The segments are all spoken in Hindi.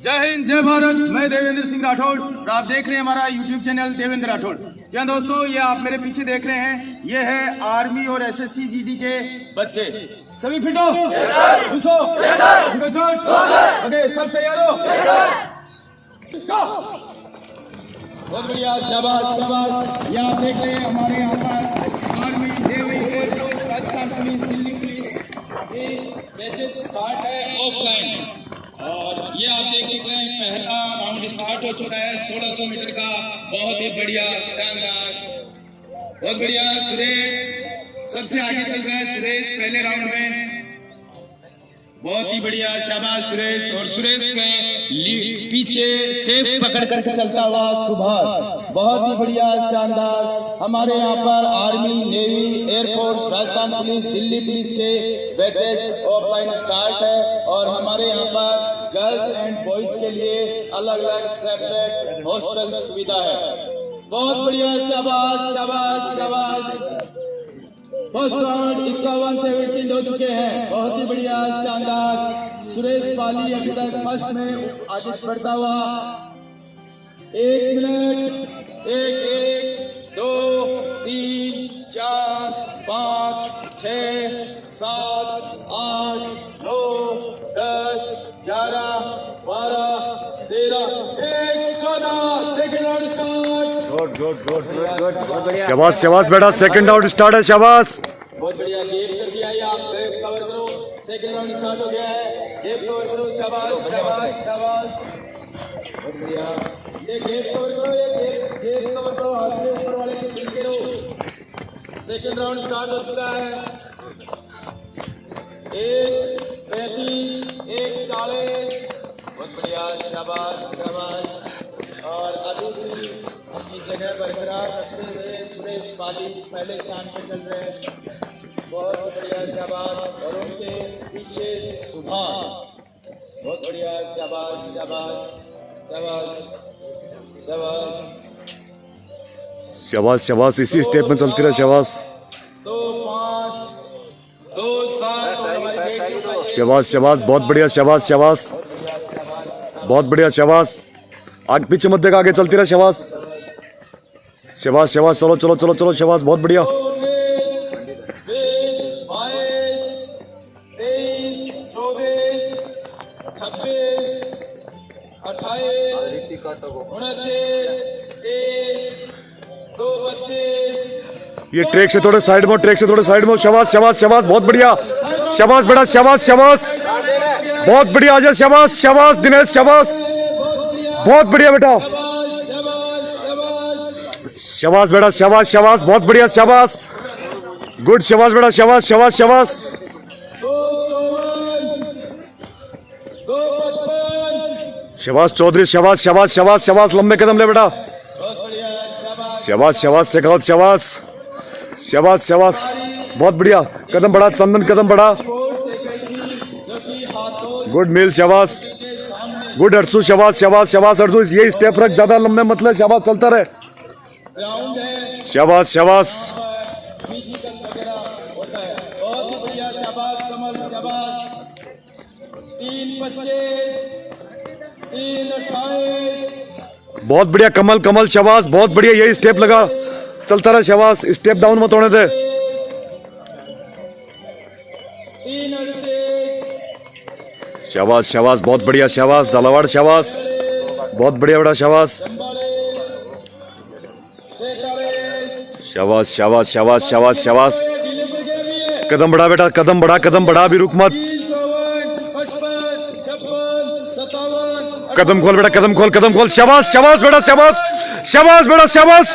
जय हिंद जय भारत। मैं देवेंद्र सिंह राठौड़ और आप देख रहे हैं हमारा यूट्यूब चैनल देवेंद्र राठौड़। क्या दोस्तों, ये आप मेरे पीछे देख रहे हैं, ये है आर्मी और एसएससी जीडी के बच्चे। सभी फिट हो? ओके, सब तैयार हो? बहुत बढ़िया, शाबाश शाबाश। ये आप देख रहे हैं हमारे यहाँ पर army, navy, air force, Rajasthan police, Delhi police के बैचेज स्टार्ट है ऑफलाइन। और ये आप देख सकते हैं पहला राउंड स्टार्ट हो चुका है 1600 मीटर का। बहुत ही बढ़िया, शानदार, बहुत बढ़िया। सुरेश सबसे आगे चल रहा है, सुरेश पहले राउंड में। बहुत ही बढ़िया, शाबाश सुरेश। और सुरेश में पीछे स्टेप्स पकड़ करके चलता हुआ सुभाष। बहुत ही बढ़िया, शानदार। हमारे यहाँ पर army, navy, air force, Rajasthan police, Delhi police के बैचेज ऑफलाइन स्टार्ट है। और हमारे यहाँ पर गर्ल्स एंड बॉयज के लिए अलग अलग सेपरेट हॉस्टल सुविधा है। बहुत बढ़िया, शाबाश शाबाश शाबाश। फर्स्ट राउंड 51-17 हो चुके हैं। बहुत ही बढ़िया, शानदार। सुरेश पाली अभी तक फर्स्ट में आगे बढ़ता हुआ। 1 मिनट, 1 2 3 4 5 6 7 8 9 10 11 12 13 14। Second round start. शाबाश शाबाश बेटा, सेकंड राउंड स्टार्ट है। शाबाश, बहुत बढ़िया। गेप कर दिया है, आप गेप कवर करो। सेकंड राउंड स्टार्ट हो गया है, गेप कवर करो। शाबाश शाबाश शाबाश, बहुत बढ़िया। ये गेप कवर करो, ये गेप कवर करो, हाथ के ऊपर वाले से मिलके रहो। सेकंड राउंड स्टार्ट हो चुका है। 1:35, 1:40। बहुत बढ़िया, शाबाश शाबाश। और अभी भी अपनी जगह बरकरार रखते हुए सुरेश पाली पहले स्थान पर चल रहे हैं। बहुत बढ़िया, शाबाश। और उनके पीछे सुभाष। बहुत बढ़िया, शाबाश शाबाश शाबाश शाबाश शाबाश शाबाश। इसी स्टेप में चलती रहे। शाबाश 2 5 2 7। शाबाश शाबाश, बहुत बढ़िया। शाबाश शाबाश, बहुत बढ़िया। शाबाश, आगे पीछे मत देखा, आगे चलती रहे। शाबाश शाबाश शाबाश। चलो चलो चलो चलो, शाबाश, बहुत बढ़िया। 32 ये ट्रैक से थोड़े साइड में, ट्रैक से थोड़े साइड में। शाबाश शाबाश शाबाश, बहुत बढ़िया। शाबाश बेटा, शाबाश शाबाश, बहुत बढ़िया। आजा, शाबाश शाबाश दिनेश, शाबाश, बहुत बढ़िया बेटा। शाबाश बेटा, शाबाश शाबाश, बहुत बढ़िया। शाबाश, गुड। शाबाश बेटा, शाबाश शाबाश शाबाश। 255। शाबाश चौधरी, शाबाश शाबाश शाबाश शाबाश। लंबे कदम ले बेटा। शाबाश शाबाश शेखावत, शाबाश शाबाश शाबाश, बहुत बढ़िया। कदम बढ़ा चंदन, कदम बढ़ा। गुड मिल, शाबाश, गुड अर्सू, शाबाश शाबाश शाबाश। अर्सू ये स्टेप रख, ज्यादा लंबे मत ले। शाबाश, चलता रहे। शाबाश शाबाश। 3:25। बहुत बढ़िया, कमल कमल, शाबाश, बहुत बढ़िया। यही स्टेप लगा, चलता रहा। शाबाश, स्टेप डाउन मत होने दे। 3:38। शाबाश शाबाश, बहुत बढ़िया। शाबाश झालावाड़, शाबाश, बहुत बढ़िया बेटा। शाबाश शाबाश शाबाश शाबाश शाबाश शाबाश। कदम बढ़ा बेटा, कदम बढ़ा, कदम बढ़ा, अभी रुक मत। 57। कदम खोल बेटा, कदम खोल, कदम खोल। शाबाश शाबाश बेटा, शाबाश शाबाश बेटा, शाबाश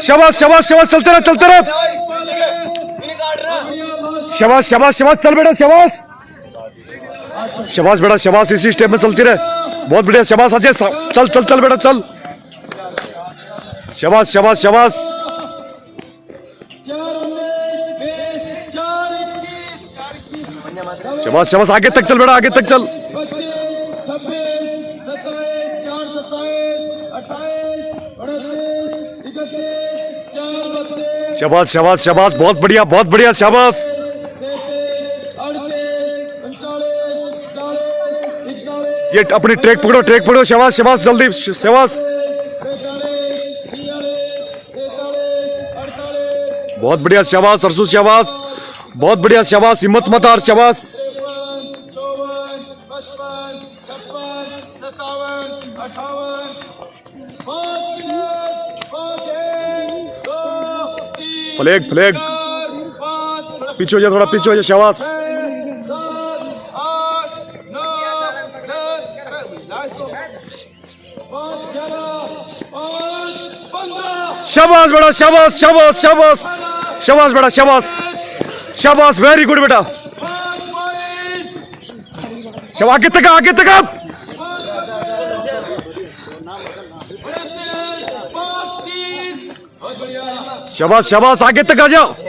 शाबाश शाबाश शाबाश। चलते रहे, चलते रहे। शाबाश शाबाश शाबाश, चल बेटा, शाबाश शाबाश बेटा, शाबाश। इसी स्टेप में चलती रहे, बहुत बढ़िया। शाबाश अजय, चल चल चल बेटा, चल। शाबाश शाबाश शाबाश। 4:19, 4:21। शाबाश शाबाश, आगे तक चल बेटा, आगे तक चल। 25, 26, 27, 4 27, 28, 29, 31, 4 32। शाबाश शाबाश शाबाश, बहुत बढ़िया, बहुत बढ़िया। शाबाश 37, 38, 39, 40, 41। ये अपनी ट्रैक पकड़ो शाबाश शाबाश जल्दी शाबाश। 43, 48, बहुत बढ़िया शाबाश सरसू शाबाश, बहुत बढ़िया शाबाश, हिम्मत मत हार शाबाश। 53, 54, 55, 56, 57, 58, 5 फ्लैग पीछे हो जा, थोड़ा पीछे हो जा शाबाश। 7, 8, 9, 10, 5, 11, 5, 15, शाबाश बेटा शाबाश शाबाश शाबाश शाबाश बेटा शाबाश शाबाश, वेरी गुड बेटा 5, 22, शाबाश। आगे तक 5, 30, बहुत बढ़िया, शाबाश शाबाश, आगे तक आ जाओ। 5,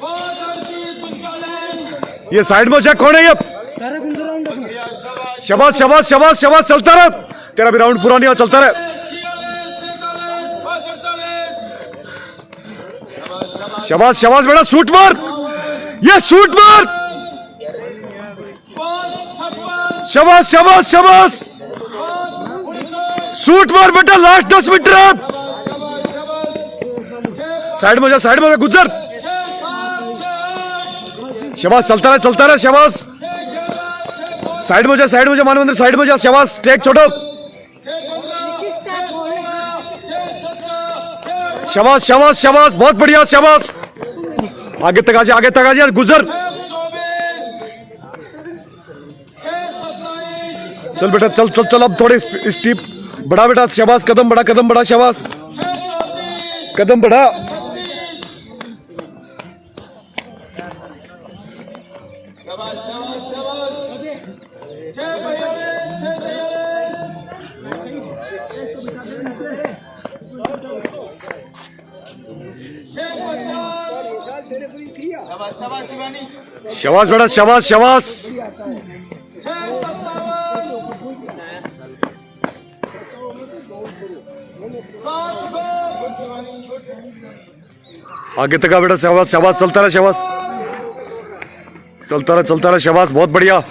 35, 39, ये साइड में जा, कौन है ये? शाबाश शाबाश शाबाश शाबाश, चलता रह, तेरा भी राउंड पूरा नहीं हुआ, चलता रह। 46, 47, शाबाश शाबाश बेटा, सूट मार, ये सूट मार, 56, शाबाश शाबाश शाबाश, सूट मार बेटा, लास्ट 10 मीटर है। साइड में जा, साइड में जा, गुजर, 6, 7, 6, शाबाश, चलता रह शाबाश। साइड में जा मानवेंद्र, साइड में जा शाबाश, ट्रैक छोड़ो, 6, 17, शाबाश शाबाश शाबाश, बहुत बढ़िया शाबाश। आगे तक आ जा, गुजर, 24, 6, 27, चल बेटा चल चल चल, अब थोड़े स्टीप बढ़ा बेटा, शाबाश, कदम बढ़ा शाबाश, 6, 34, कदम बढ़ा। 36, शाबाश, शाबाश, शाबाश, 6, 42, 6, 43, शाबाश, शाबाश, शिवानी, शाबाश बेटा शाबाश शाबाश। 6, 57, 7, शिवानी, आगे तक आ बेटा, शाबाश शाबाश, चलता रह शाबाश, चलता रह शाबाश, बहुत बढ़िया।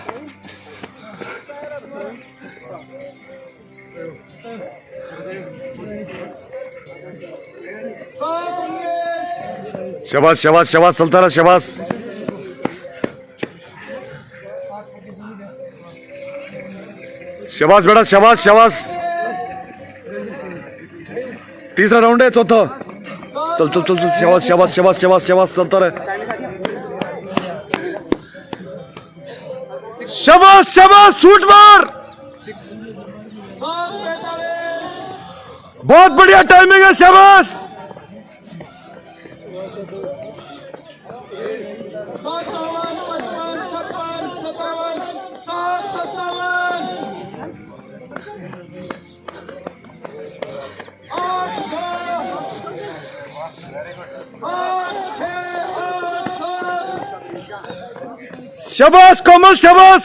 शाबाश शाबाश शाबाश, चलता रह शाबाश। शाबाश बेटा शाबाश शाबाश। तीसरा राउंड है, चौथा, चल चल चल चल, शाबाश शाबाश शाबाश शाबाश शाबाश, चलता रहे, शाबाश शाबाश, सूट मार, बहुत बढ़िया टाइमिंग है, शाबाश। 57, 55, 56, 57, 7, 57, 8, 6, 8, 7, शाबाश कोमल शाबाश,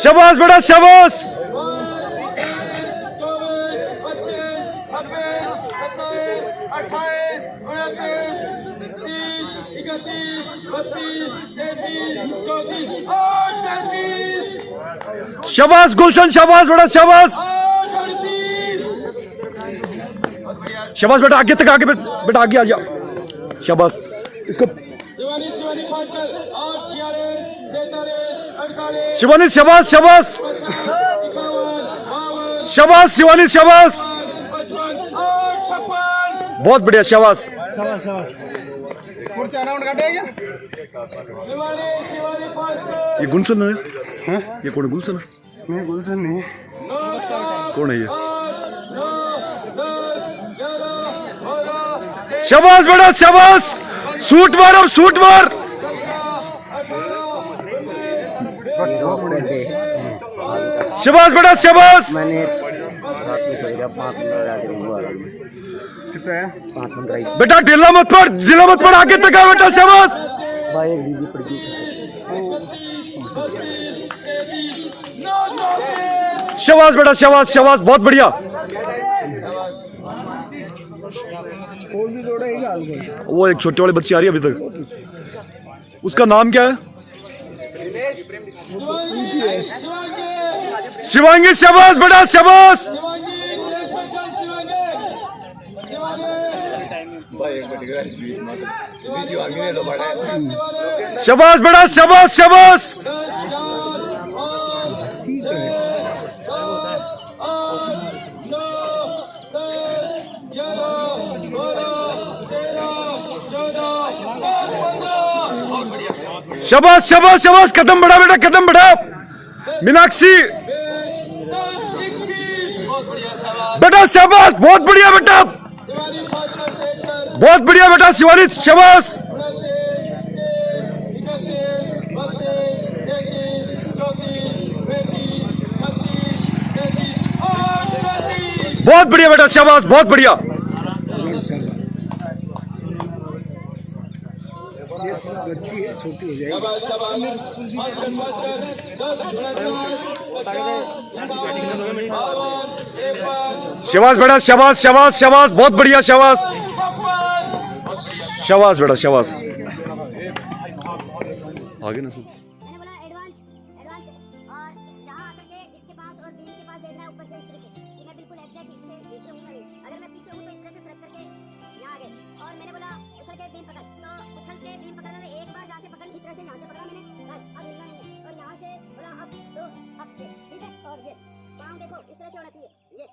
शाबाश बेटा शाबाश, 28, शाबाश गुलशन शाबाश बेटा शाबाश, शाबाश बेटा, आगे तक, बेटा आगे आ जा, शाबाश। इसको शिवानी, शिवानी फास्ट कर, 8, 46, 47, 48, शिवानी शाबाश शाबाश 51, 52, शाबाश, शिवानी शाबाश, 55, 8, 56, बहुत बढ़िया शाबाश। शिवानी, शिवानी फास्ट कर, ये गुलशन है, हाँ ये कौन है? गुलशन है? नहीं गुलशन नहीं, 9, 7, कौन है ये? 8, 9, 10, 11, 12, शाबाश बेटा शाबाश, सूट मार, अब सूट मार, 17, 18, शाबाश बेटा शाबाश, मैंने रात में सो गया 5-15 रात में हुआ कितना है 5-15 बेटा ढीला मत पड़, आगे तक आ बेटा शाबाश, भाई एक दीदी पड़ गई शाबाश बेटा शाबाश शाबाश, बहुत बढ़िया। वो एक छोटे वाली बच्ची आ रही है अभी तक, उसका नाम क्या है? शिवांगी। शाबाश बेटा शाबाश। शाबाश बेटा शाबाश शाबाश। शाबाश शाबाश शाबाश। कदम बढ़ा बेटा कदम बढ़ा। मीनाक्षी बेटा शाबाश, बहुत बढ़िया बेटा, बहुत बढ़िया बेटा। शिवानी शाबाश। बहुत बढ़िया बेटा शाबाश, बहुत बढ़िया। छोटी हो जाएगी। शाबाश बेटा शाबाश शाबाश शाबाश, बहुत बढ़िया शाबाश शाबाश बेटा शाबाश। आगे ना मैंने बोला एडवांस एडवांस और जहाँ आकर के इसके पास और बीच के पास देखना है ऊपर से इस तरह से कि मैं बिल्कुल एग्जैक्ट इससे पीछे हूँ नहीं। अगर मैं पीछे हूँ तो इस तरह से सरक करके यहाँ आ गए। और मैंने बोला उछल के बीम पकड़, तो उछल के बीम पकड़ने में एक बार जहाँ से पकड़ इस तरह से यहाँ से पकड़ा मैंने, बस अब हिलना नहीं है। और यहाँ से बोला अब दो अब से, ठीक है। और ये पाँव देखो इस तरह से होना चाहिए, ये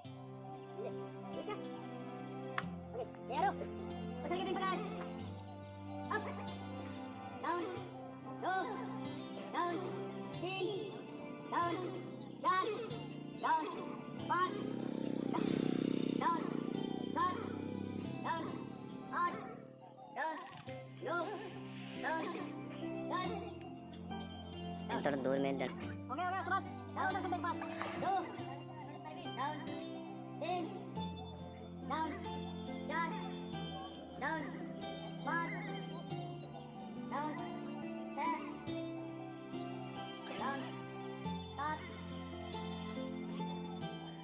ठीक है। ओके यारो उछल के बीम पकड़, अप डाउन दो डाउन तीन डाउन चार डाउन पाँच डाउन सात डाउन आठ डाउन नौ डाउन 10 थोड़ा दूर में हो गया सुबह डाउन मेरे पास दो डाउन तीन डाउन चार डाउन पाँच डाउन छः डाउन सात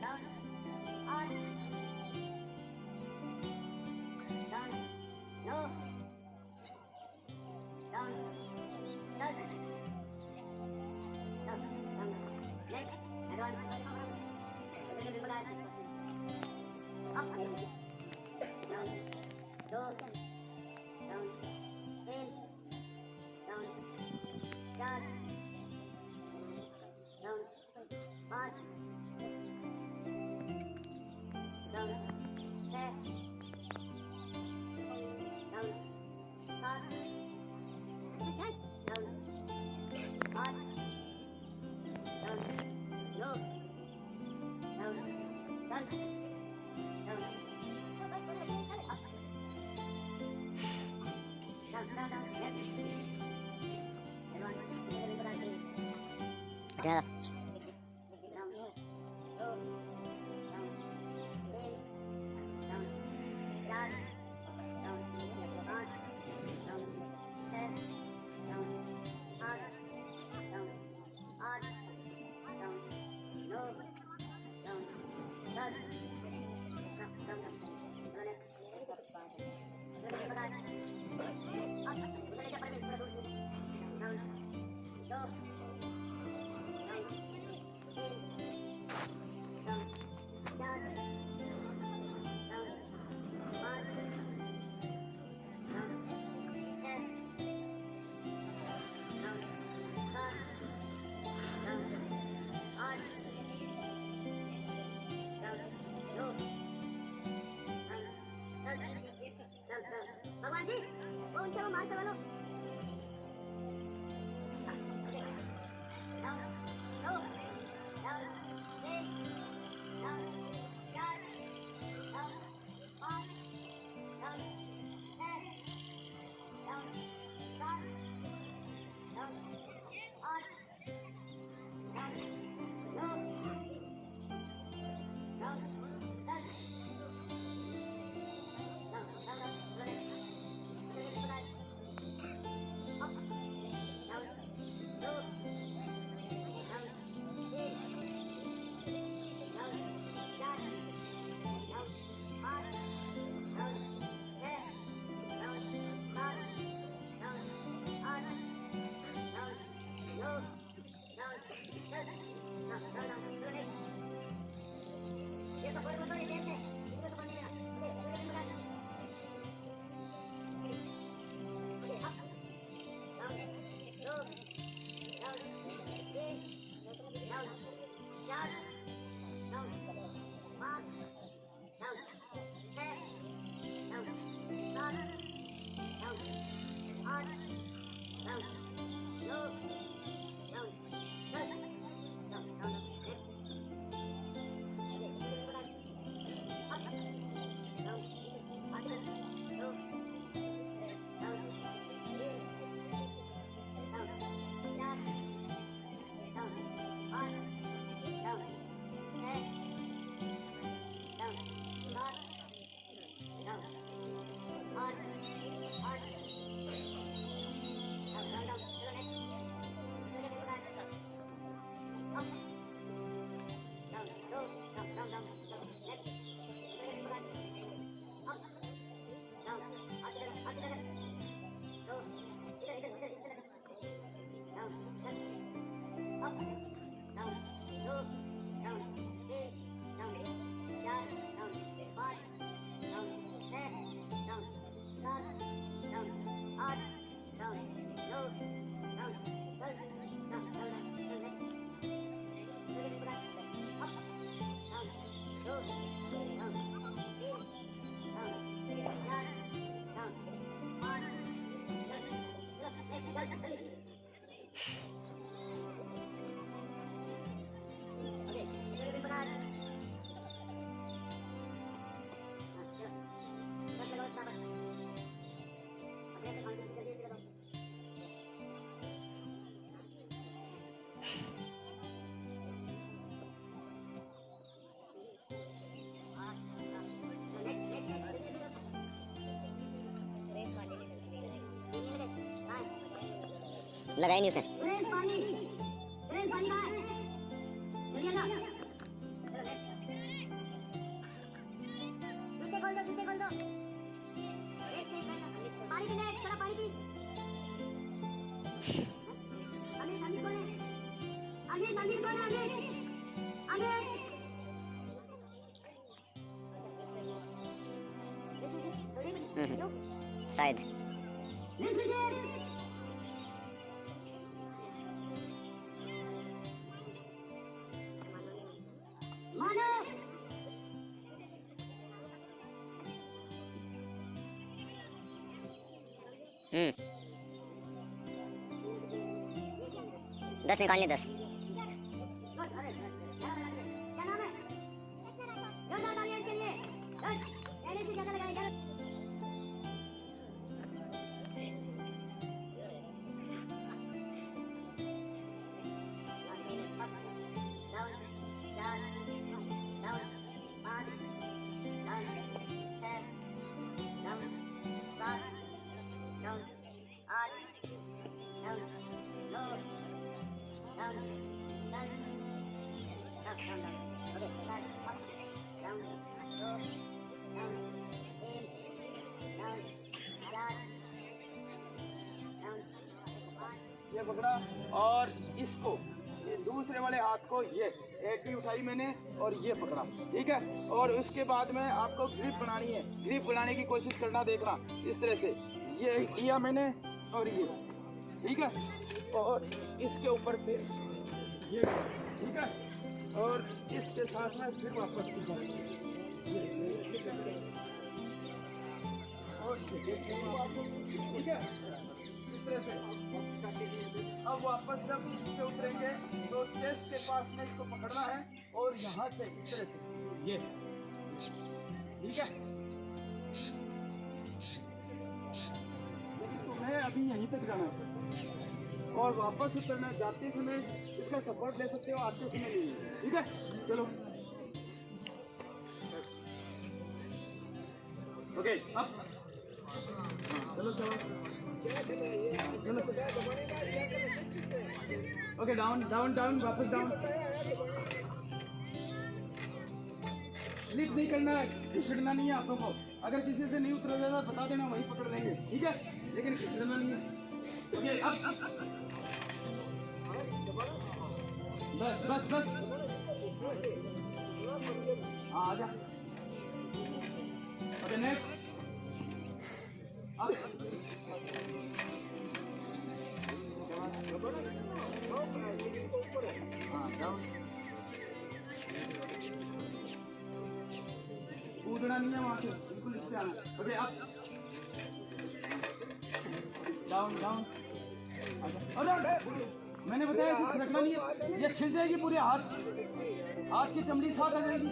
डाउन आठ डाउन नौ down 10 down next advance up down दो डाउन तीन डाउन चार डाउन पाँच डाउन छः डाउन सात डाउन आठ डाउन नौ डाउन 10 डाउन भगवान जी वो उनसे वो मार करवा लो। सपोर्ट मत दो, ये टेस्ट है, इसको सपोर्ट नहीं देना। ओके, अप डाउन, लो डाउन, तीन डाउन, चार डाउन, पाँच डाउन, छः डाउन, सात डाउन, आठ डाउन, नौ down, 10 down, down, next, okay, up down, आगे लो डाउन, तीन डाउन, चार डाउन, पाँच डाउन, छः डाउन, सात डाउन, आठ डाउन, डाउन, डाउन, चलो नेक्स्ट, अप डाउन, लो डाउन, डाउन, डाउन, चलो नेक्स्ट, अप डाउन, आगे लो इधर इधर इधर इधर डाउन, अप डाउन, लो डाउन, तीन डाउन, चार डाउन, पाँच डाउन, छः डाउन, सात डाउन, आठ डाउन, नौ down, 10 down, down, down, next, up down, लो डाउन, तीन डाउन, चार डाउन, पाँच नेक्स्ट, ओके, इधर प्रकार बस लगाओ स्टार्ट, अगले से काउंट जल्दी लगाओ। लगाई नहीं उसने। सुरेश पानी कहाँ है? जल्दी आ जा। चलो नेक्स्ट, जूते खोल दो, जूते खोल दो। पानी पीना है, थोड़ा पानी पी। अमित अमित कौन है? अमित अमित कौन है? अमित अमित शायद मिस विजय मानो दस निकालने 10। क्या नाम है? जोरदार तालियां इसके लिए। पहले से ज्यादा लगाएं, ज्यादा। डाउन, चार डाउन, पाँच डाउन, छः डाउन, सात डाउन, आठ डाउन, नौ down, 10 down, down, okay, up down, दो डाउन, तीन डाउन, चार डाउन, पाँच। ये पकड़ा और इसको, ये दूसरे वाले हाथ को ये एक भी उठाई मैंने और ये पकड़ा, ठीक है। और उसके बाद में आपको ग्रिप बनानी है, ग्रिप बनाने की कोशिश करना, देखना इस तरह से, ये लिया मैंने और ये, ठीक है। और इसके ऊपर फिर ये, ठीक है। और इसके साथ में फिर वापस और ठीक है, इस तरह से। अब वापस जब नीचे उतरेंगे तो चेस्ट के पास में इसको पकड़ना है और यहाँ से इस तरह से, ये, ठीक है। लेकिन तुम्हें अभी यहीं तक जाना है और वापस उतरना, जाते समय इसका सपोर्ट ले सकते हो, आते समय नहीं, ठीक है। चलो ओके, अब चलो चलो ओके, डाउन डाउन डाउन, वापस डाउन। स्लिप नहीं करना है, घिसड़ना नहीं है हाथों को। अगर किसी से नहीं उतरा जाता बता देना, वहीं पकड़ लेंगे, ठीक है। लेकिन घिसड़ना नहीं है। ओके, अब बस बस बस, हाँ हाँ आ जा। Okay next. कूदना नहीं है वहाँ से, बिल्कुल इस पे आना। Okay up down down. अरे मैंने बताया इसे रखना नहीं है, ये छिल जाएगी पूरे हाथ की चमड़ी साथ आ जाएगी।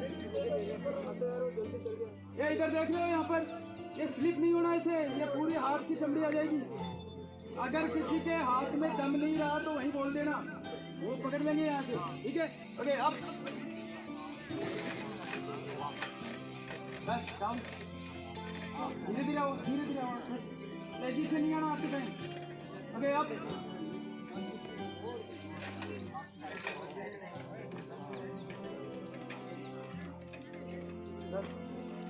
ये इधर देख लो यहाँ पर, ये स्लिप नहीं होना इसे, ये पूरे हाथ की चमड़ी आ जाएगी। अगर किसी के हाथ में दम नहीं रहा तो वहीं बोल देना, वो पकड़ लेंगे यहाँ से, ठीक है। ओके अब बस डाउन, धीरे धीरे आओ, धीरे धीरे आओ, तेजी से नहीं आना आपके टाइम। ओके अब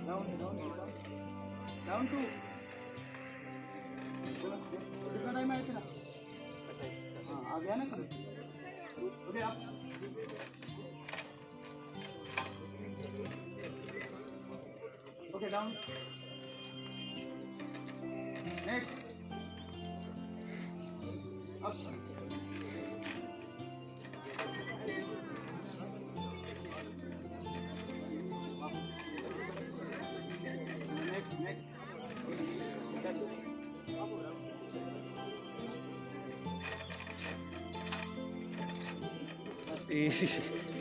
डाउन डाउन डाउन टू। कितना टाइम आया तेरा? हाँ आ गया ना। ओके आप okay down next up next next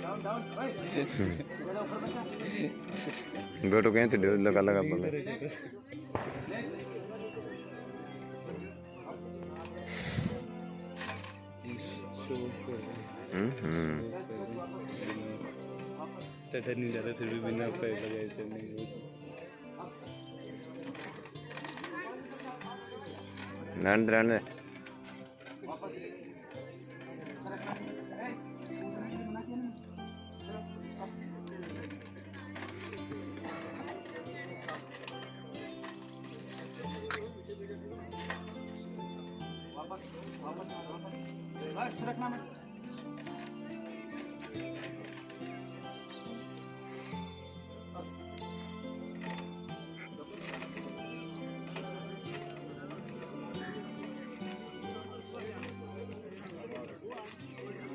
down down ओए जरा ऊपर बैठा बेटो कहीं तो लगा लगा बोले चटन नहीं जाता फिर भी बिना पैर लगाए चलने रहने बस रखना मत।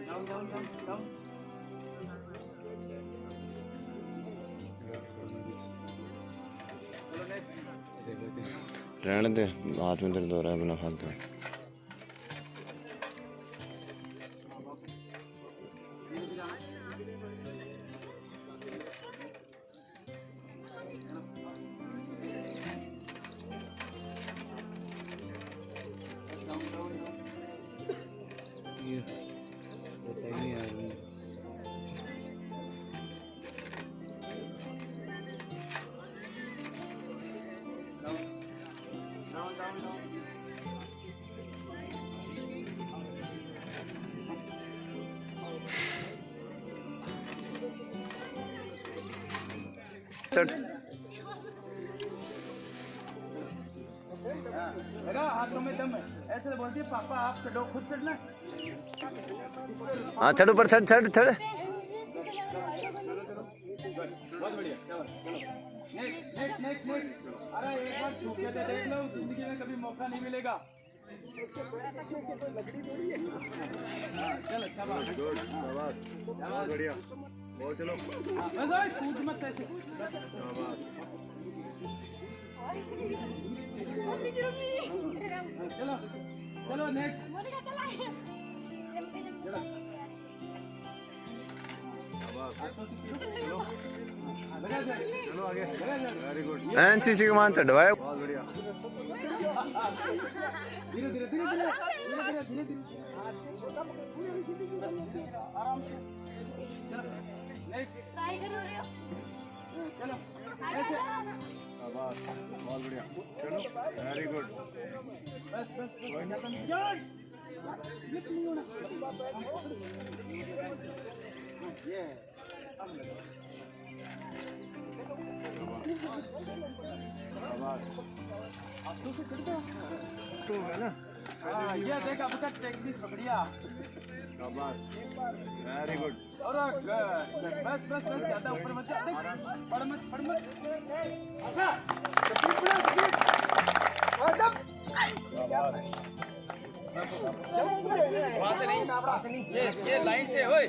डाउन डाउन डाउन डाउन रहने दे, हाथ में दर्द हो रहा है बिना फालतू। पता ही नहीं यार डाउन डाउन डाउन लगा हाथों में दम है, ऐसे बोलती है पापा आप चढ़ो, खुद चढ़ना। हाँ चढ़ ऊपर, चढ़ चढ़ चढ़। बहुत बढ़िया, चलो चलो नेक्स्ट नेक्स्ट नेक्स्ट नेक्स्ट। अरे एक बार छू के देख लो, जिंदगी में कभी मौका नहीं मिलेगा। हाँ, चलो शाबाश गुड, शाबाश, बहुत बढ़िया, बहुत चलो। हाँ, बस भाई कूद मत ऐसे। शाबाश। चलो चलो नेक्स्ट। चलो आगे, वेरी गुड। एनसीसी कमान चढ़वाए, बहुत बढ़िया। धीरे धीरे धीरे धीरे धीरे धीरे धीरे धीरे आराम से। चलो नेक्स्ट चलो ऐसे। शाबाश, बहुत बढ़िया, चलो वेरी गुड। बस बस जान लिफ्ट नहीं होना ये अब लगा। आप तो से चढ़ता तो है ना। हाँ ये देख अब तक टेक्निक पकड़िया। शाबाश, वेरी गुड। और बस बस बस ज्यादा ऊपर मत जा। वहाँ से नहीं, ये लाइन से होए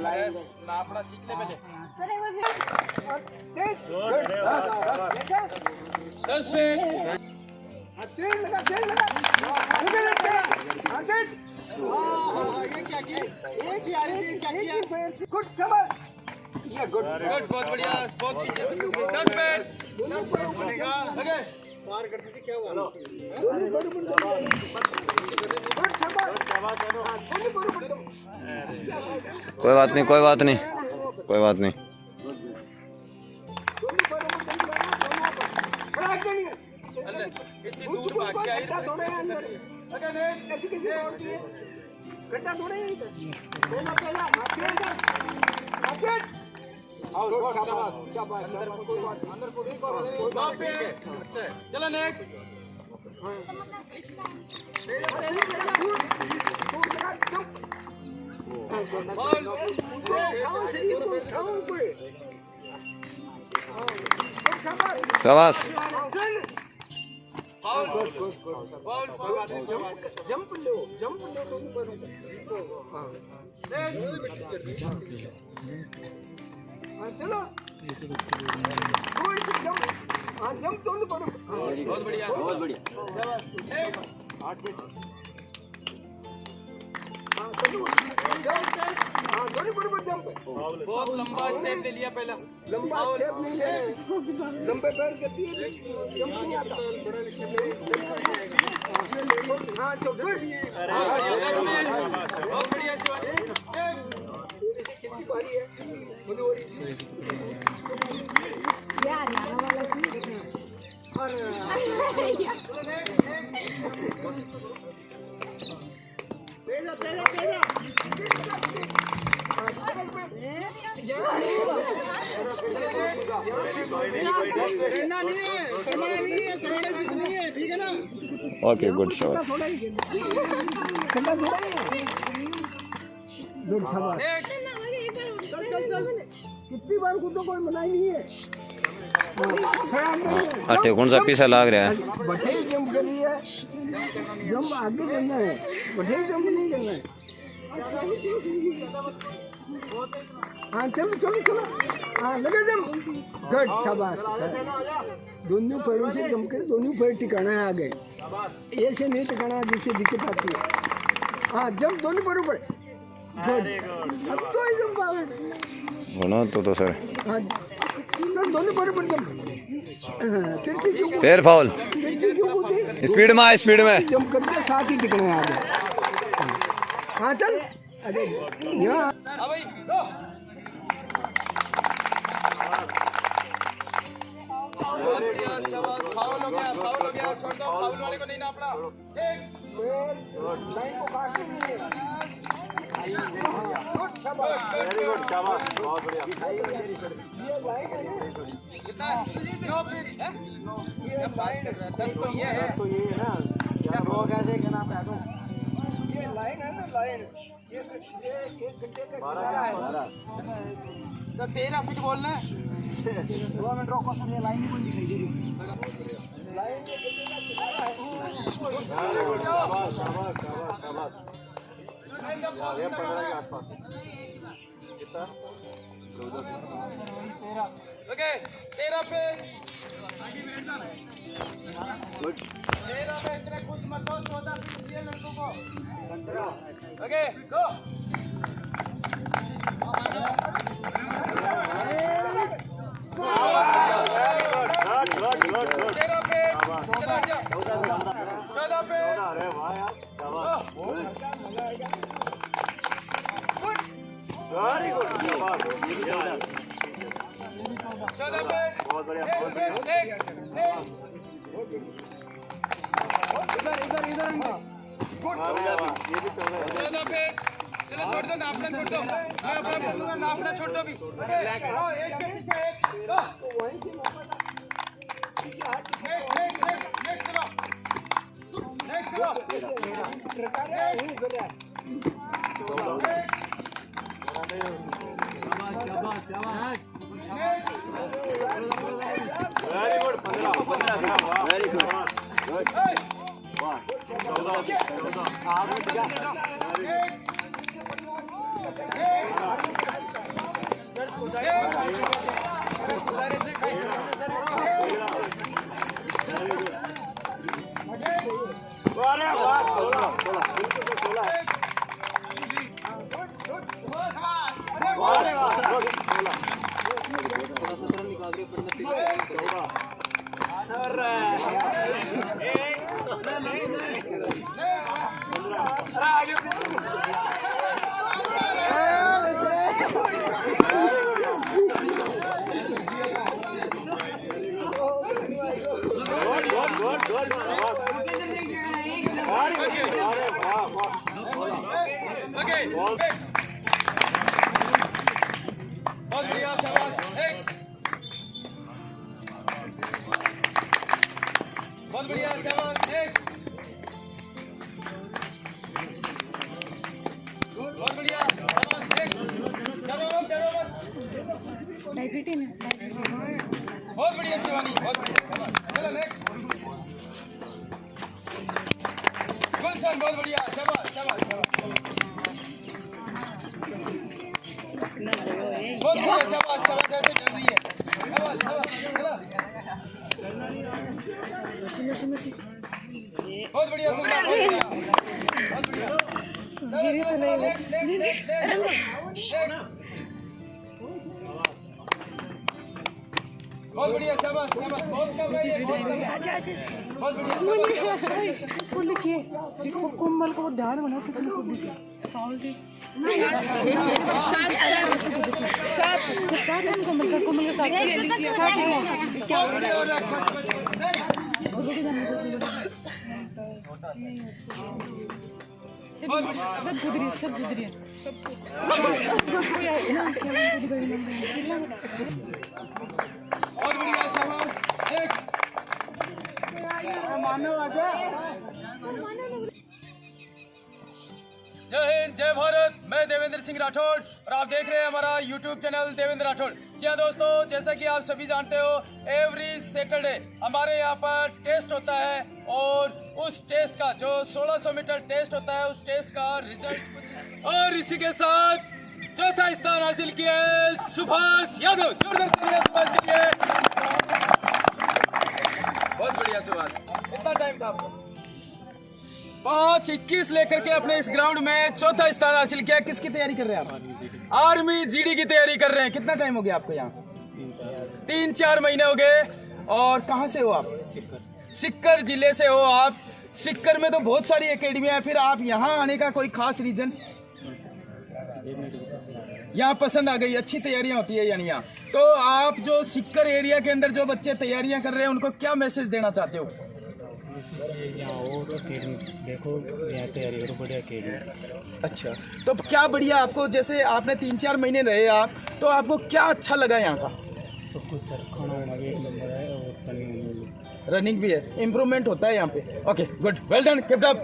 लाइन नापना सीख ले पहले। 10 पे गुड, बहुत बढ़िया, बहुत पीछे से 10 पे पार कर दी। क्या हुआ? कोई बात नहीं, कोई बात नहीं, कोई बात नहीं। इतनी दूर भाग के आई चलो नेक्स्ट। शाबाश। जंप लो चलो जंप दोनों करो। बहुत बढ़िया, बहुत बढ़िया। बहुत लंबा स्टेप ले लिया पहला। लंबा स्टेप नहीं ले, लंबे पैर करती है, जंप नहीं आता। हाँ तो गुड, बहुत बढ़िया। कितनी बारी है? ठीक है ना? ओके, गुड शाबाश। कितनी बार कूदो, कोई मना नहीं है। कौन सा पीछा लाग रहा है? बठे जंप के लिए जंप आगे करना है, बठे जंप नहीं करना है। हाँ चलो चलो चलो, हाँ लगे जंप। गुड, शाबाश। दोनों पैरों से जंप कर, दोनों पैर टिकाना है आगे, ऐसे नहीं टिकाना है जिससे दिक्कत आती है। हाँ जंप दोनों पैरों पर। गुड, अब तो ही जंप आगे होना तो सर। हाँ दोनों पैरों पर जंप। फिर फाउल। स्पीड में, स्पीड में जंप करके साथ ही टिकने आ गए। हाँ चल, अरे यहाँ फाउल हो गया, फाउल हो गया। छोड़ दो, फाउल वाले को नहीं नापना। लाइन को काट दीजिए। वेरी गुड, शाबाश, बहुत बढ़िया। ये लाइन है कितना? 9 फीट है। ये लाइन 10 तो ये है, तो ये ना क्या वो कैसे के नाम पे? ये लाइन है ना, लाइन ये एक घंटे का 12 है तो 13 फीट बोलना है। 2 मिनट रोको सर, ये लाइन ही कोई दिखाई दे रही। लाइन ये घंटे का 12 है। वेरी गुड, शाबाश शाबाश शाबाश शाबाश। ये 15 के आसपास कितना? 14 ओके 13 पे। गुड, 13 पे इतने कुछ मत दो, 14 फीट चाहिए लड़कों को। Okay go. बहुत बढ़िया। इधर इधर ये भी 14 पे। चलो छोड़ दो, नापना छोड़ दो। मैं अपना बोलूंगा, नापना छोड़ दो अभी। एक के पीछे एक वहीं से पीछे हाथ नेक्स्ट चलो, नेक्स्ट चलो। वेरी गुड बहुत बढ़िया शाबाश बहुत बढ़िया शाबाश बहुत बढ़िया शाबाश बहुत बढ़िया शिवानी बहुत बढ़िया चलो नेक्स्ट गुलशन बहुत बढ़िया शाबाश शाबाश बहुत बढ़िया शाबाश शाबाश ऐसे चल रही है शाबाश शाबाश बहुत बढ़िया सुनना बहुत बढ़िया बहुत बढ़िया शाबाश शाबाश बहुत कम है ये बहुत बढ़िया उसको लिखिए कोमल को ध्यान बना सकते कोमल के साथ सब गुजरी बहुत बढ़िया शाबाश जय हिंद जय भारत। मैं देवेंद्र सिंह राठौड़ और आप देख रहे हैं हमारा YouTube चैनल देवेंद्र राठौड़। जी हाँ दोस्तों, जैसा कि आप सभी जानते हो एवरी सैटरडे हमारे यहाँ पर टेस्ट होता है और उस टेस्ट का जो 1600 मीटर टेस्ट होता है उस टेस्ट का रिजल्ट कुछ और इसी के साथ चौथा स्थान हासिल किया है सुभाष यादव। जोरदार तालियां सुभाष के लिए। बहुत बढ़िया सुभाष। कितना टाइम था आपको? 5:21 लेकर के अपने इस ग्राउंड में चौथा स्थान हासिल किया। किसकी तैयारी कर रहे हैं आप? आर्मी जीडी की तैयारी कर रहे हैं। कितना टाइम हो गया आपको यहाँ? 3-4 महीने हो गए। और कहाँ से हो आप? सिक्कर जिले से हो आप। सिक्कर में तो बहुत सारी एकेडमियां हैं, फिर आप यहाँ आने का कोई खास रीजन? यहाँ पसंद आ गई, अच्छी तैयारियां होती है यानी यहाँ। तो आप जो सिक्कर एरिया के अंदर जो बच्चे तैयारियां कर रहे हैं उनको क्या मैसेज देना चाहते हो? देखो यहाँ तैयारी करो, बढ़िया अकेडमी। अच्छा, तो क्या बढ़िया आपको, जैसे आपने 3-4 महीने रहे आप, तो आपको क्या अच्छा लगा यहाँ का? सब कुछ सर, खाना वाना भी 1 नंबर है और रनिंग भी है, इम्प्रूवमेंट होता है यहाँ पे। Okay good, well done, keep it up.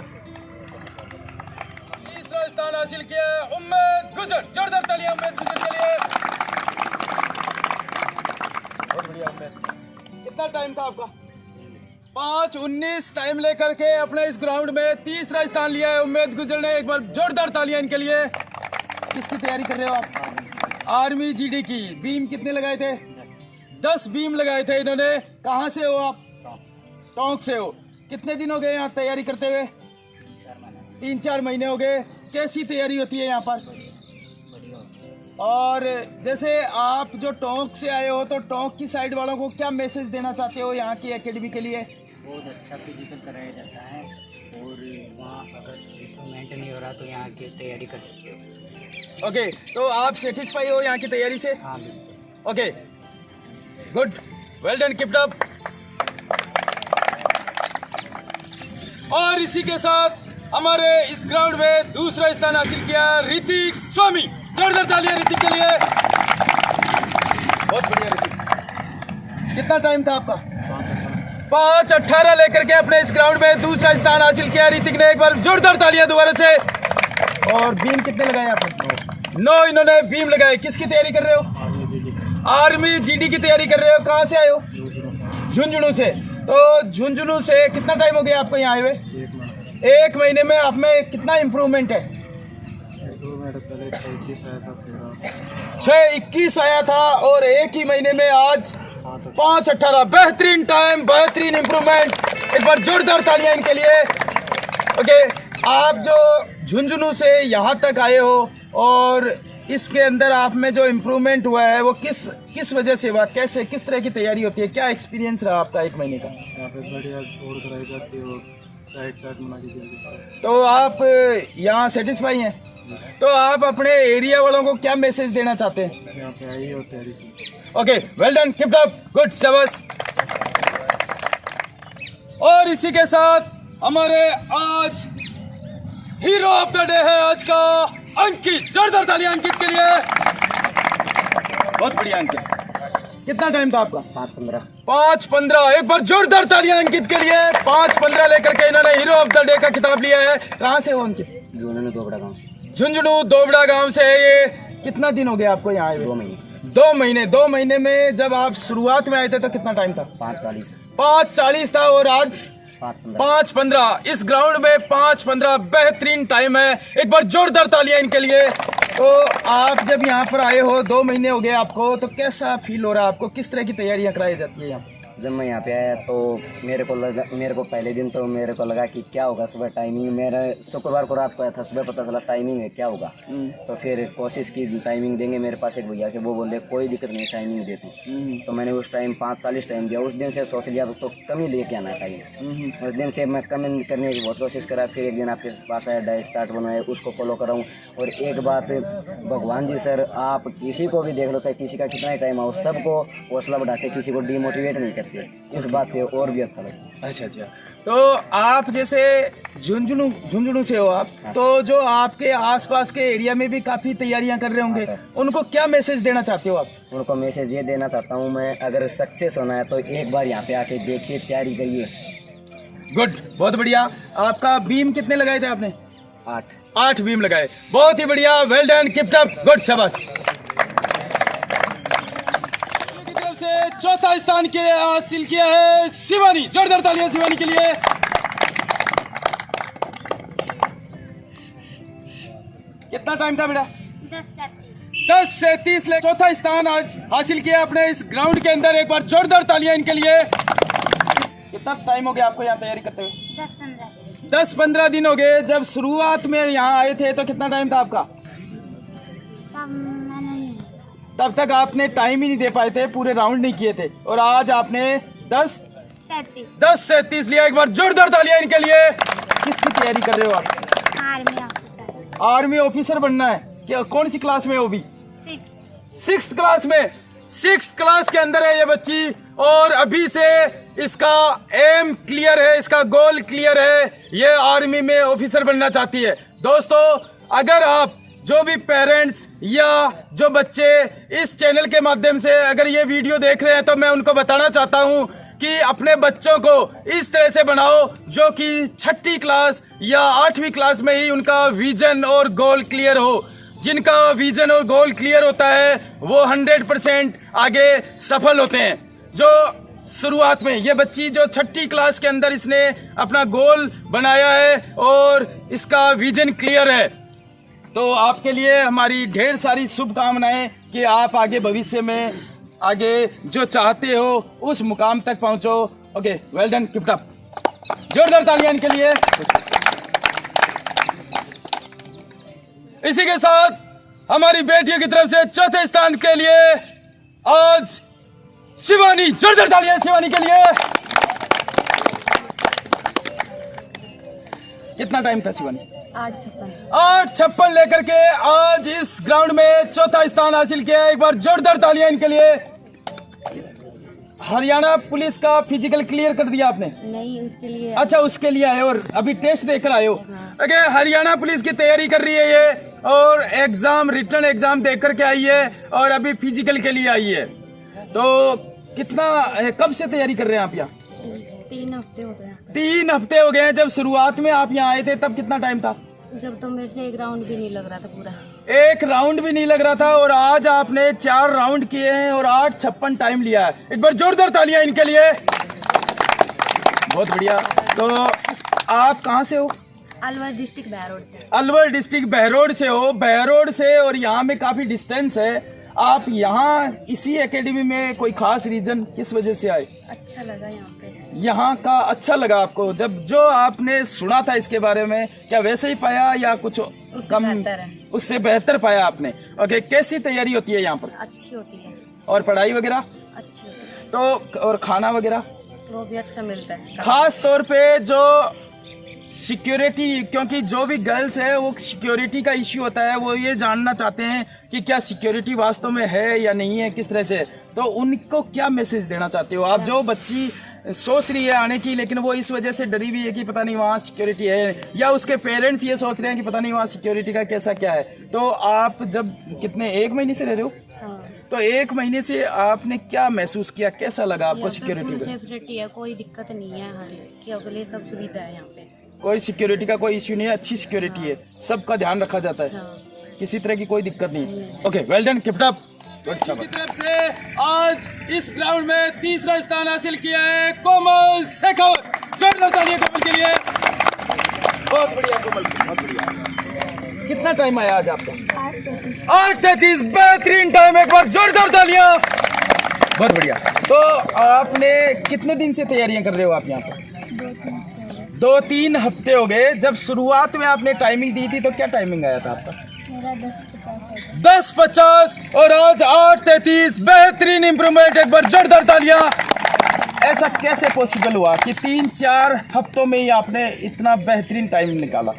तीसरा स्थान हासिल किया उम्मेद गुजर। जोरदार तालियां उम्मेद गुजर के लिए। बहुत बढ़िया उम्मेद। कितना टाइम था आपका? 5:19 टाइम लेकर के अपने इस ग्राउंड में तीसरा स्थान लिया है उम्मेद गुजर ने। एक बार जोरदार तालियां इनके लिए। किसकी तैयारी कर रहे हो आप? आर्मी जीडी की। बीम कितने लगाए थे? 10 बीम लगाए थे इन्होंने। कहाँ से हो आप? टोंक से हो। कितने दिन हो गए यहाँ तैयारी करते हुए? 3-4 महीने हो गए। कैसी तैयारी होती है यहाँ पर? और जैसे आप जो टोंक से आए हो, तो टोंक की साइड वालों को क्या मैसेज देना चाहते हो यहाँ की एकेडमी के लिए? बहुत अच्छा फिजिकल कराया जाता है और वहाँ अगर इम्प्रूवमेंट नहीं हो रहा तो यहाँ की तैयारी कर सकते हो। ओके, तो आप सेटिस्फाई हो यहाँ की तैयारी से? हाँ बिल्कुल। Okay good, well done, keep it up. और इसी के साथ हमारे इस ग्राउंड में दूसरा स्थान हासिल किया ऋतिक स्वामी। जोरदार तालियां ऋतिक के लिए। बहुत बढ़िया ऋतिक। कितना टाइम था आपका? 5:18 लेकर के अपने इस ग्राउंड में दूसरा स्थान हासिल किया ऋतिक ने। एक बार जोरदार तालियां दोबारा से। और बीम कितने लगाए आपने? 9 इन्होंने बीम लगाए। किसकी तैयारी कर रहे हो? आर्मी जीडी की तैयारी कर रहे हो। कहाँ से आए हो? झुंझुनू से। तो झुंझुनू से कितना टाइम हो गया आपको यहाँ आए हुए? 1 महीने में आप में कितना इम्प्रूवमेंट है? 6:21 आया था और 1 ही महीने में आज 5:18। बेहतरीन टाइम, बेहतरीन इम्प्रूवमेंट। एक बार जोरदार तालियां इनके लिए। ओके, आप जो झुंझुनू से यहाँ तक आए हो और इसके अंदर आप में जो इम्प्रूवमेंट हुआ है वो किस वजह से हुआ? कैसे, किस तरह की तैयारी होती है? क्या एक्सपीरियंस रहा आपका 1 महीने का? यहाँ पे बढ़िया दौड़ कराई जाती है और साइड बना दी जाती है। तो आप यहाँ सेटिस्फाई हैं? तो आप अपने एरिया वालों को क्या मैसेज देना चाहते हैं? यहाँ पे आई और तैयारी की। Okay, well done, keep up, good, शाबाश। और इसी के साथ हमारे आज हीरो ऑफ द डे है आज का अंकित। जोरदार तालियां अंकित के लिए। बहुत बढ़िया अंकित। कितना टाइम था आपका? 5:15। एक बार जोरदार तालियां अंकित के लिए। 5:15 लेकर के इन्होंने हीरो ऑफ द डे का खिताब लिया है। कहाँ से हो अंकित? झुंझुनू दोबड़ा गांव से। झुंझुनू दोबड़ा गांव से है ये। कितना दिन हो गया आपको यहाँ आए? 2 महीने। 2 महीने। 2 महीने में जब आप शुरुआत में आए थे तो कितना टाइम था? 5:40 था और आज 5:15। इस ग्राउंड में 5:15 बेहतरीन टाइम है। एक बार जोरदार तालियां इनके लिए। तो आप जब यहाँ पर आए हो, 2 महीने हो गए आपको, तो कैसा फील हो रहा है आपको? किस तरह की तैयारियां कराई जाती है यहाँ? जब मैं यहाँ पे आया तो मेरे को पहले दिन तो मेरे को लगा कि क्या होगा सुबह टाइमिंग। मेरा शुक्रवार को रात को आया था, सुबह पता चला टाइमिंग है क्या होगा। तो फिर कोशिश की टाइमिंग देंगे। मेरे पास एक भैया के, वो बोले कोई दिक्कत नहीं, टाइमिंग देती। तो मैंने उस टाइम 5:40 टाइम दिया। उस दिन से सोच लिया तो कम ही लेके आना टाइम। उस दिन से मैं कम करने की बहुत कोशिश करा। फिर एक दिन आपके पास आया, डाइट चार्ट बनाया, उसको फॉलो कराऊँ। और एक बात, भगवान जी सर, आप किसी को भी देख लो, चाहे किसी का कितना ही टाइम आओ, सबको हौसला बढ़ाते, किसी को डिमोटिवेट नहीं करते। इस बात से और भी अच्छा लगा। अच्छा। तो आप जैसे झुंझुनू से हो आप, तो जो आपके आसपास के एरिया में भी काफी तैयारियां कर रहे होंगे, उनको क्या मैसेज देना चाहते हो आप? उनको मैसेज ये देना चाहता हूँ मैं, अगर सक्सेस होना है तो एक बार यहाँ पे आके देखिए, तैयारी करिए। गुड, बहुत बढ़िया। आपका बीम कितने लगाए थे आपने? 8 बीम लगाए। बहुत ही बढ़िया, well done, keep up, good, शाबाश। से चौथा स्थान के लिए हासिल किया है शिवानी। जोरदार तालियां शिवानी के लिए। कितना टाइम था बेटा? 10 से 30 ले चौथा स्थान आज हासिल किया अपने इस ग्राउंड के अंदर। एक बार जोरदार तालियां इनके लिए। कितना टाइम हो गया आपको यहाँ तैयारी करते हुए? 10-15 दिन हो गए। जब शुरुआत में यहाँ आए थे तो कितना टाइम था आपका? तब तक आपने टाइम ही नहीं दे पाए थे, पूरे राउंड नहीं किए थे। और आज आपने 10 से 30 लिया। एक बार जोरदार तालियां इनके लिए। किसकी तैयारी कर रहे हो आप? आर्मी ऑफिसर बनना है। क्या, कौन सी क्लास में हो अभी? 6th क्लास में। 6th क्लास के अंदर है ये बच्ची और अभी से इसका एम क्लियर है, इसका गोल क्लियर है। ये आर्मी में ऑफिसर बनना चाहती है। दोस्तों, अगर आप जो भी पेरेंट्स या जो बच्चे इस चैनल के माध्यम से अगर ये वीडियो देख रहे हैं, तो मैं उनको बताना चाहता हूं कि अपने बच्चों को इस तरह से बनाओ जो कि 6ठी क्लास या 8वीं क्लास में ही उनका विजन और गोल क्लियर हो। जिनका विजन और गोल क्लियर होता है वो 100% आगे सफल होते हैं। जो शुरुआत में ये बच्ची जो 6ठी क्लास के अंदर इसने अपना गोल बनाया है और इसका विजन क्लियर है, तो आपके लिए हमारी ढेर सारी शुभकामनाएं कि आप आगे भविष्य में आगे जो चाहते हो उस मुकाम तक पहुंचो। Okay, well done, keep up. जोरदार तालियां इनके लिए। इसी के साथ हमारी बेटियों की तरफ से चौथे स्थान के लिए आज शिवानी। जोरदार तालियां शिवानी के लिए। कितना टाइम था शिवानी? 8:56 लेकर के आज इस ग्राउंड में चौथा स्थान हासिल किया। एक बार जोरदार तालियां इनके लिए। हरियाणा पुलिस का फिजिकल क्लियर कर दिया आपने? नहीं, उसके लिए। अच्छा, उसके लिए आए और अभी टेस्ट देकर आए हो। ओके, हरियाणा पुलिस की तैयारी कर रही है ये और एग्जाम, रिटर्न एग्जाम दे करके आई है और अभी फिजिकल के लिए आई है। तो कितना, कब से तैयारी कर रहे हैं आप यहाँ? 3 हफ्ते हो गए। 3 हफ्ते हो गए। जब शुरुआत में आप यहाँ आए थे तब कितना टाइम था? जब तो मेरे से 1 राउंड भी नहीं लग रहा था पूरा। 1 राउंड भी नहीं लग रहा था और आज आपने 4 राउंड किए हैं और 8:56 टाइम लिया है। एक बार जोरदार तालियां इनके लिए। बहुत बढ़िया। तो आप कहाँ से हो? अलवर डिस्ट्रिक्ट बहरोड से। अलवर डिस्ट्रिक्ट बहरोड से हो। बहरोड से और यहाँ में काफी डिस्टेंस है। आप यहाँ इसी एकेडमी में कोई खास रीजन किस वजह से आए? अच्छा लगा यहाँ पे। यहाँ का अच्छा लगा आपको? जब जो आपने सुना था इसके बारे में क्या वैसे ही पाया या कुछ कम बेहतर है। उससे बेहतर पाया आपने? ओके, कैसी तैयारी होती है यहाँ पर? अच्छी होती है। और पढ़ाई वगैरह? अच्छी होती है। तो और खाना वगैरह वो भी अच्छा मिलता है। खास तौर पे जो सिक्योरिटी, क्योंकि जो भी गर्ल्स है वो सिक्योरिटी का इश्यू होता है, वो ये जानना चाहते हैं कि क्या सिक्योरिटी वास्तव में है या नहीं है, किस तरह से। तो उनको क्या मैसेज देना चाहते हो आप? जो बच्ची सोच रही है आने की लेकिन वो इस वजह से डरी हुई है कि पता नहीं वहाँ सिक्योरिटी है, या उसके पेरेंट्स ये सोच रहे हैं कि पता नहीं वहाँ सिक्योरिटी का कैसा क्या है, तो आप जब कितने 1 महीने से रह रहे हो, तो 1 महीने से आपने क्या महसूस किया, कैसा लगा आपको सिक्योरिटी में? सेफ्टी है, कोई दिक्कत नहीं है, हर के लिए सब सुविधा है यहाँ पे। कोई सिक्योरिटी का कोई इश्यू नहीं है, अच्छी सिक्योरिटी है, सबका ध्यान रखा जाता है, किसी तरह की कोई दिक्कत नहीं। Okay, well done, keep it up. की तरफ से आज इस ग्राउंड में तीसरा स्थान हासिल किया है कोमल शेखावत। जोरदार तालियां कोमल के लिए। बहुत बढ़िया कोमल, बहुत बढ़िया। कितना टाइम आया आज आपका? 8:33। बेहतरीन टाइम, एक बार जोरदार तालियां। बहुत बढ़िया। तो आपने कितने दिन से तैयारियां कर रहे हो आप यहाँ पर? 2-3 हफ्ते हो गए। जब शुरुआत में आपने टाइमिंग दी थी तो क्या टाइमिंग आया था आपका? मेरा 10:50 10:50 और आज 8:33। बेहतरीन इंप्रूवमेंट, एक बार जोरदार तालियां। ऐसा कैसे पॉसिबल हुआ कि 3-4 हफ्तों में ही आपने इतना बेहतरीन टाइम निकाला?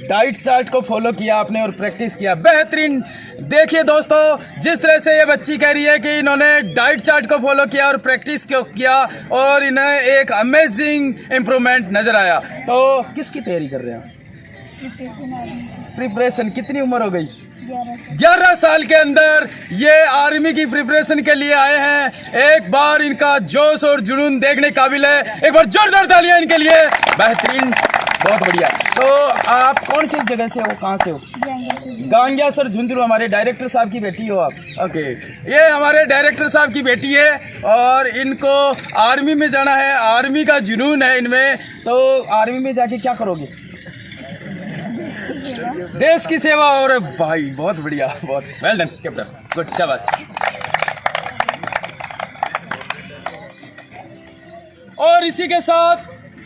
डाइट चार्ट को फॉलो किया आपने और प्रैक्टिस किया। बेहतरीन। देखिए दोस्तों, जिस तरह से ये बच्ची कह रही है कि इन्होंने डाइट चार्ट को फॉलो किया और प्रैक्टिस किया और इन्हें एक अमेजिंग इम्प्रूवमेंट नजर आया। तो किसकी तैयारी कर रहे हैं? प्रिपरेशन। कितनी उम्र हो गई? 11 साल के अंदर ये आर्मी की प्रिपरेशन के लिए आए हैं। एक बार इनका जोश और जुनून देखने काबिल है। एक बार जोरदार तालियां इनके लिए। बेहतरीन, बहुत बढ़िया। तो आप कौन सी जगह से हो, कहाँ से हो? गांगिया सर झुंझुनू। हमारे डायरेक्टर साहब की बेटी हो आप? ओके, ये हमारे डायरेक्टर साहब की बेटी है और इनको आर्मी में जाना है, आर्मी का जुनून है इनमें। तो आर्मी में जाके क्या करोगे? देश की सेवा। और भाई बहुत बढ़िया, बहुत वेल डन, कैप्टन, गुड, शाबाश। और इसी के साथ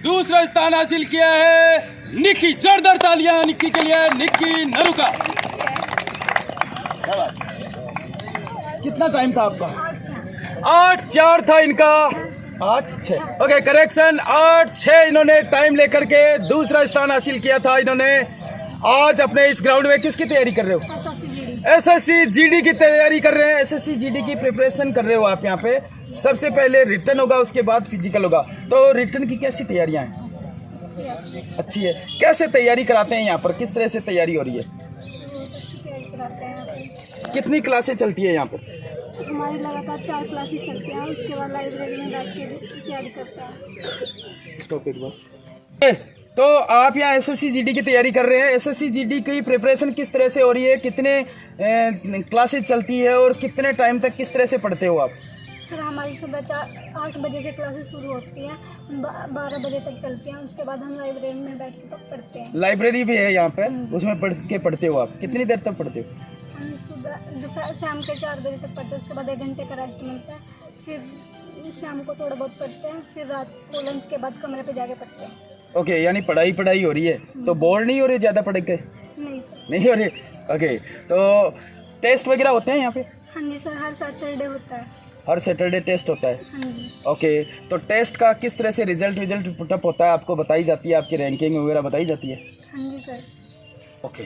दूसरा स्थान हासिल किया है निक्की। जोरदार तालियां निक्की के लिए, निक्की नरुका। कितना टाइम था आपका? 8:04 था इनका। 8:06। ओके, करेक्शन, 8:06 इन्होंने टाइम लेकर के दूसरा स्थान हासिल किया था इन्होंने। आज अपने इस ग्राउंड में किसकी तैयारी कर रहे हो? SSC GD की तैयारी कर रहे हैं। SSC GD की प्रिपरेशन कर रहे हो आप यहाँ पे। सबसे पहले रिटर्न होगा, उसके बाद फिजिकल होगा। तो रिटर्न की कैसी तैयारियां हैं? अच्छी है। कैसे तैयारी कराते हैं यहाँ पर, किस तरह से तैयारी हो रही है? कितनी क्लासें चलती है यहाँ पर? हमारी लगातार 4 क्लासेस चलती हैं। उसके बाद लाइब्रेरी में बैठ के तैयारी करते हैं। स्टॉप एक बार। तो आप यहाँ SSC GD की तैयारी कर रहे हैं। SSC GD की प्रिपरेशन किस तरह से हो रही है? कितने क्लासेस चलती है और कितने टाइम तक किस तरह से पढ़ते हो आप? सर, हमारी सुबह 8 बजे से क्लासेस शुरू होती हैं, 12 बजे तक चलती हैं। उसके बाद हम लाइब्रेरी में बैठ के पढ़ते हैं। लाइब्रेरी भी है यहाँ पे, उसमें पढ़ते हो आप? कितनी देर तक पढ़ते हो? हम सुबह शाम के 4 बजे तक पढ़ते हैं। उसके बाद 1 घंटे का रेस्ट मिलता है। फिर शाम को थोड़ा बहुत पढ़ते हैं, फिर रात को लंच के बाद कमरे पे जाके पढ़ते हैं। ओके, यानी पढ़ाई हो रही है। तो बोर नहीं हो रही ज़्यादा पढ़ के? नहीं सर, नहीं हो रही। ओके, तो टेस्ट वगैरह होते हैं यहाँ पे? हाँ जी सर, हर सैटरडे होता है। हर सैटरडे टेस्ट होता है? हाँ जी। ओके, तो टेस्ट का किस तरह से रिजल्ट पुटअप होता है? आपको बताई जाती है, आपकी रैंकिंग वगैरह बताई जाती है? हाँ जी सर। ओके,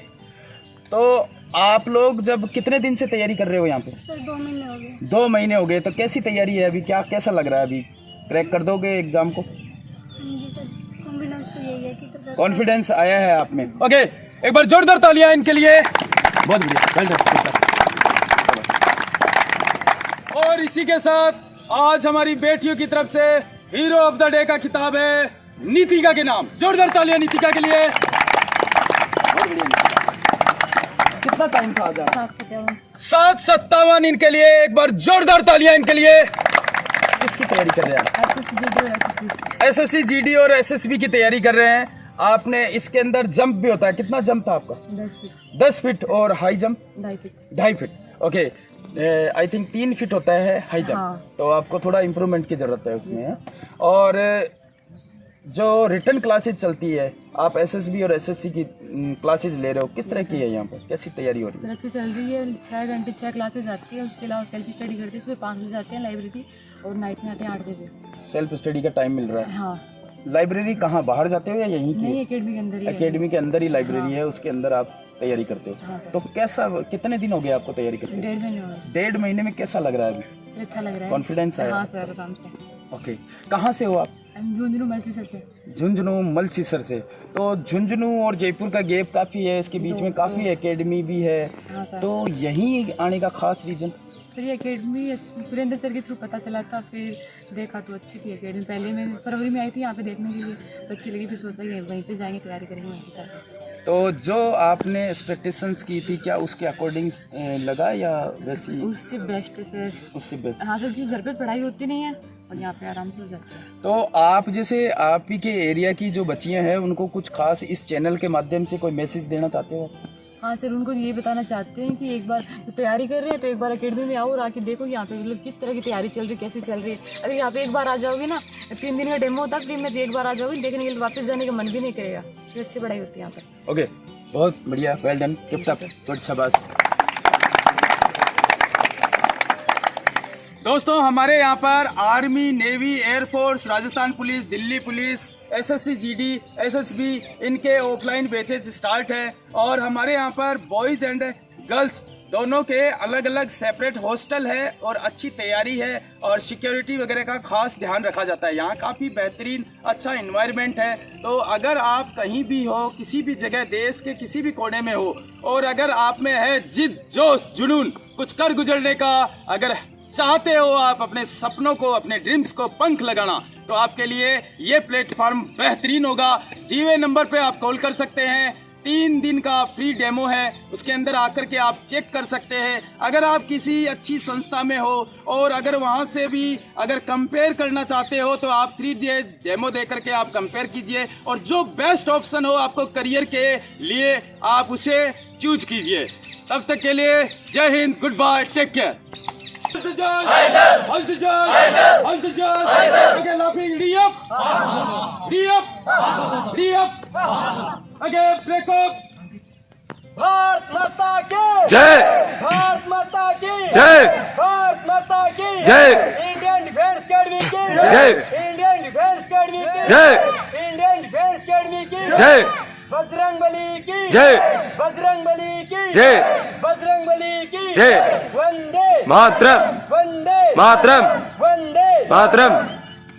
तो आप लोग जब कितने दिन से तैयारी कर रहे हो यहाँ पे? सर 2 महीने हो गए। 2 महीने हो गए। तो कैसी तैयारी है अभी, क्या कैसा लग रहा है अभी? क्रैक कर दोगे एग्जाम को? हाँ जी सर, कॉन्फिडेंस तो यही है कि कॉन्फिडेंस आया है आप में। ओके, एक बार जोरदार तालियां इनके लिए। बहुत बढ़िया। और इसी के साथ आज हमारी बेटियों की तरफ से हीरो ऑफ द डे का खिताब है नीतिका के नाम। जोरदार तालियां नीतिका के लिए। बहुत बढ़िया। कितना टाइम था आज? 7:57। 7:57 इनके लिए। एक बार जोरदार तालियां इनके लिए। किसकी तैयारी कर रहे हैं? SSGD और SSB। एसएससी, जीडी और एसएसबी की तैयारी कर रहे हैं। आपने इसके अंदर जंप भी होता है, कितना जंप था आपका? 10 फीट। 10 फीट और high jump 2.5 feet. 2.5 feet. Okay, I think 3 feet होता है हाई जंप। हाँ। तो आपको थोड़ा इम्प्रूवमेंट की ज़रूरत है उसमें। और जो रिटर्न क्लासेज चलती है, आप एसएसबी और एसएससी की क्लासेज ले रहे हो, किस तरह की है यहाँ पर, कैसी तैयारी हो रही है? अच्छी चल रही है। 6 घंटे 6 क्लासेज आती है। उसके अलावा सेल्फ स्टडी करते हैं। सुबह 5 बजे आते हैं लाइब्रेरी और नाइट में आते हैं 8 बजे। सेल्फ स्टडी का टाइम मिल रहा है। हाँ। लाइब्रेरी कहाँ, बाहर जाते हो या यहीं की? नहीं, एकेडमी के अंदर ही है। एकेडमी के अंदर ही लाइब्रेरी है, उसके अंदर आप तैयारी करते हो। हाँ सर। तो कैसा, कितने दिन हो गए आपको तैयारी करते? 1.5 महीने हो गए। 1.5 महीने में कैसा लग रहा है अभी? अच्छा लग रहा है। कॉन्फिडेंस है? हाँ सर, आराम से। ओके, कहाँ से हो आप? झुंझुनू मल्टीसर से। झुंझुनू मलसीसर से। तो झुंझुनू और जयपुर का गैप काफ़ी है, इसके बीच में काफ़ी एकेडमी भी है। हाँ सर। तो यहीं आने का खास रीज़न? फिर ये एकेडमी सुरेंद्र सर के थ्रू पता चला था, फिर देखा तो अच्छी थी एकेडमी। पहले मैं फरवरी में आई थी यहाँ पे देखने के लिए, तो अच्छी लगी। फिर सोचा कि वहीं पे जाएंगे, तैयारी करेंगे वहीं पे जाके। तो जो आपने एक्सपेक्टेशंस की थी, क्या उसके अकॉर्डिंग लगा या वैसी? उससे बेस्ट है सर। उससे बेस्ट। हाँ सर, क्योंकि घर पे पढ़ाई होती नहीं है और यहाँ पे आराम से हो जाता है। तो आप जैसे आप ही के एरिया की जो बच्चियाँ हैं, उनको कुछ खास इस चैनल के माध्यम से कोई मैसेज देना चाहते हो? हाँ सर, उनको ये बताना चाहते हैं कि एक बार तैयारी कर रहे हैं तो एक बार एकेडमी में आओ और आके देखो यहाँ पे मतलब किस तरह की तैयारी चल रही है, कैसे चल रही है। अभी यहाँ पे एक बार आ जाओगे ना, 3 दिन का डेमो होता है फ्री में, तो एक बार आ जाओगे देखने के लिए, वापस जाने का मन भी नहीं करेगा। तो अच्छी पढ़ाई होती है यहाँ पे। ओके, बहुत बढ़िया, well done, tip top, good, शाबाश। दोस्तों, हमारे यहाँ पर army, navy, air force, Rajasthan police, Delhi police, SSC, GD, SSB, इनके ऑफलाइन बैचेज स्टार्ट है। और हमारे यहाँ पर बॉयज़ एंड गर्ल्स दोनों के अलग अलग सेपरेट हॉस्टल है और अच्छी तैयारी है और सिक्योरिटी वगैरह का खास ध्यान रखा जाता है। यहाँ काफ़ी बेहतरीन अच्छा इन्वायरमेंट है। तो अगर आप कहीं भी हो, किसी भी जगह, देश के किसी भी कोने में हो, और अगर आप में है जिद, जोश, जुनून कुछ कर गुजरने का, अगर चाहते हो आप अपने सपनों को, अपने ड्रीम्स को पंख लगाना, तो आपके लिए ये प्लेटफॉर्म बेहतरीन होगा। दिए हुए नंबर पे आप कॉल कर सकते हैं। 3 दिन का फ्री डेमो है, उसके अंदर आकर के आप चेक कर सकते हैं। अगर आप किसी अच्छी संस्था में हो और अगर वहाँ से भी अगर कंपेयर करना चाहते हो, तो आप 3 डेज डेमो दे करके आप कंपेयर कीजिए और जो बेस्ट ऑप्शन हो आपको करियर के लिए, आप उसे चूज कीजिए। तब तक के लिए जय Hind, good bye, take care. Bharat माता की जय, भारत माता की जय, भारत माता की जय, इंडियन डिफेंस अकेडमी की जय, इंडियन डिफेंस अकेडमी की जय, इंडियन डिफेंस अकेडमी की जय, बजरंगबली की जय, बजरंगबली की जय, बजरंगबली की जय, वंदे मातरम, वंदे मातरम, वंदे मातरम।